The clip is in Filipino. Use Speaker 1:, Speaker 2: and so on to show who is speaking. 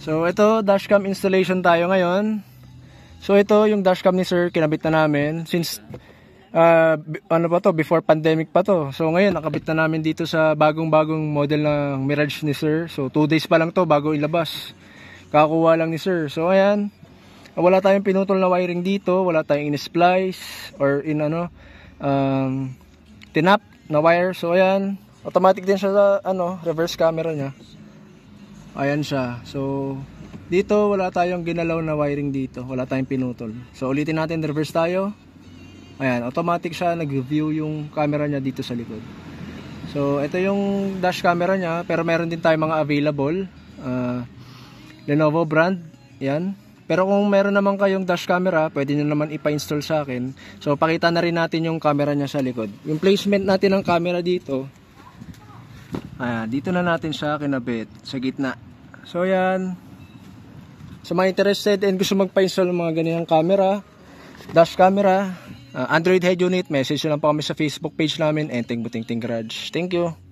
Speaker 1: So ito, dashcam installation tayo ngayon. So ito yung dashcam ni sir, kinabit na namin since ano pa to, before pandemic pa to. So ngayon nakabit na namin dito sa bagong model ng Mirage ni sir. So 2 days pa lang to bago ilabas. Kakuha lang ni sir. So ayan, wala tayong pinutol na wiring dito, wala tayong in-splice or tinap na wire. So ayan, automatic din siya sa reverse camera niya. Ayan siya. So dito wala tayong ginalaw na wiring dito, wala tayong pinutol. So ulitin natin, reverse tayo. Ayan, automatic siya, nag-review yung camera niya dito sa likod. So ito yung dash camera niya, pero meron din tayong mga available Lenovo brand. Yan. Pero kung meron naman kayong dash camera, pwede nyo naman ipa-install sa akin. So pakita na rin natin yung camera niya sa likod. Yung placement natin ng camera dito, dito na natin siya kinabit sa gitna. So yan, sa mga interested and gusto magpa-install ng mga ganyan camera, dash camera, Android head unit, message nyo lang po kami sa Facebook page namin, Enteng Butingting Garage. Thank you.